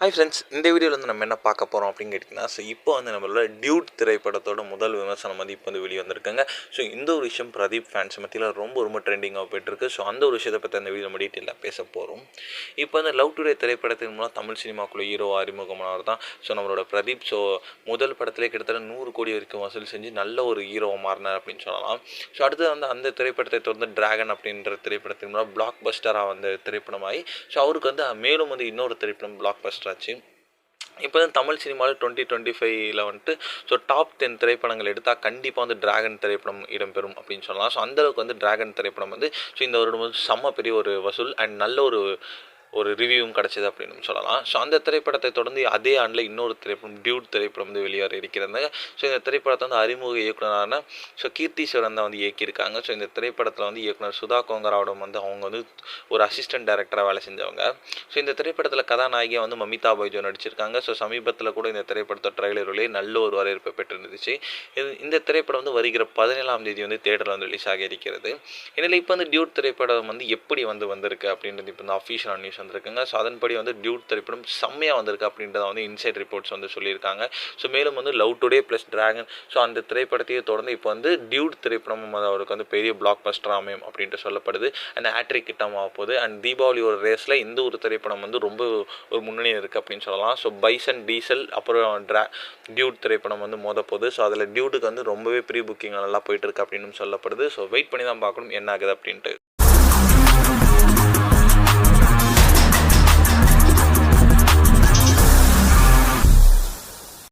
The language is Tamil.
ஹாய் ஃப்ரெண்ட்ஸ், இந்த வீடியோவில் வந்து நம்ம என்ன பார்க்க போகிறோம் அப்படின்னு கேட்டிங்கன்னா, இப்போ வந்து நம்மளோட டியூட் திரைப்படத்தோட முதல் விமர்சனம் வந்து இப்போ வந்து வெளியே வந்திருக்காங்க. இந்த ஒரு விஷயம் பிரதீப் ஃபேன்ஸ் மத்தியில் ரொம்ப ட்ரெண்டிங்காக போயிட்டுருக்கு. அந்த ஒரு விஷயத்தை பற்றி அந்த வீடியோ நம்ம டீட்டெயிலாக பேச போகிறோம். இப்போ வந்து லவ் டுடே திரைப்படத்தின் மூலம் தமிழ் சினிமாக்குள்ள ஹீரோ அறிமுகமானவர் தான் நம்மளோட பிரதீப். முதல் படத்திலே கிட்டத்தட்ட 100 கோடி வரைக்கும் வசூல் செஞ்சு நல்ல ஒரு ஹீரோவை மாறினார் அப்படின்னு சொல்லலாம். அடுத்தது வந்து அந்த திரைப்படத்தை தொடர்ந்து டிராகன் அப்படின்ற திரைப்படத்தின் மூலம் பிளாக் பஸ்டராக வந்து திரைப்படமாகி அவருக்கு வந்து மேலும் வந்து இன்னொரு திரைப்படம் பிளாக் பஸ்டர் ஆச்சு. இப்போ வந்து தமிழ் சினிமாவில் 2025 வந்துட்டு டாப் 10 திரைப்படங்கள் எடுத்தால் கண்டிப்பாக வந்து டிராகன் திரைப்படம் இடம்பெறும் அப்படின்னு சொல்லலாம். அந்தளவுக்கு வந்து டிராகன் திரைப்படம் வந்து இந்த வருடம் வந்து செம்ம பெரிய ஒரு வசூல் அண்ட் நல்ல ஒரு ரிவ்யூவும் கிடச்சிது அப்படின்னு சொல்லலாம். அந்த திரைப்படத்தை தொடர்ந்து அதே ஆண்டில் இன்னொரு திரைப்படம் டியூட் திரைப்படம் வந்து வெளியேற இருக்கிறது. இந்த திரைப்படத்தை வந்து அறிமுக இயக்குனரான கீர்த்திஸ்வரன் தான் வந்து இயக்கியிருக்காங்க. இந்த திரைப்படத்தில் வந்து இயக்குனர் சுதா கோங்கராவிடம் வந்து அவங்க வந்து ஒரு அசிஸ்டன்ட் டைரக்டராக வேலை செஞ்சவங்க. இந்த திரைப்படத்தில் கதாநாயகியாக வந்து மமிதா பைஜோ நடிச்சிருக்காங்க. சமீபத்தில் கூட இந்த திரைப்படத்தை ட்ரைலரிலே நல்ல ஒரு வரவேற்பை பெற்றிருந்துச்சு. இந்த திரைப்படம் வந்து வருகிற 17ஆம் தேதி வந்து தியேட்டரில் வந்து ரிலீஸ் ஆகி இருக்கிறது. இதில் இப்போ வந்து டியூட் திரைப்படம் வந்து எப்படி வந்திருக்கு அப்படின்றது இப்போ இந்த அஃபீஷியல் நியூஸ் வந்திருக்குங்க. அதன்படி வந்து டியூட் திரைப்படம் செம்மையாக வந்திருக்கு அப்படின்றத வந்து இன்சைட் ரிப்போர்ட்ஸ் வந்து சொல்லியிருக்காங்க. மேலும் வந்து லவ் டுடே ப்ளஸ் டிராகன் அந்த திரைப்படத்தையே தொடர்ந்து இப்போ வந்து டியூட் திரைப்படமும் அவருக்கு வந்து பெரிய பிளாக் பஸ்டர் அமையும் அப்படின்ட்டு சொல்லப்படுது. அண்ட் ஹேட்ரிக் கிட்டமாக போகுது. அண்ட் தீபாவளி ஒரு ரேஸில் இந்த ஒரு திரைப்படம் வந்து ரொம்ப ஒரு முன்னணியில் இருக்குது அப்படின்னு சொல்லலாம். பைசன் டீசல் அப்புறம் டியூட் திரைப்படம் வந்து மோத போகுது. அதில் டியூட்டுக்கு வந்து ரொம்பவே ப்ரீ புக்கிங் நல்லா போயிட்டு இருக்கு அப்படின்னு சொல்லப்படுது. வெயிட் பண்ணி தான் பார்க்கணும் என்ன ஆகுது அப்படின்ட்டு.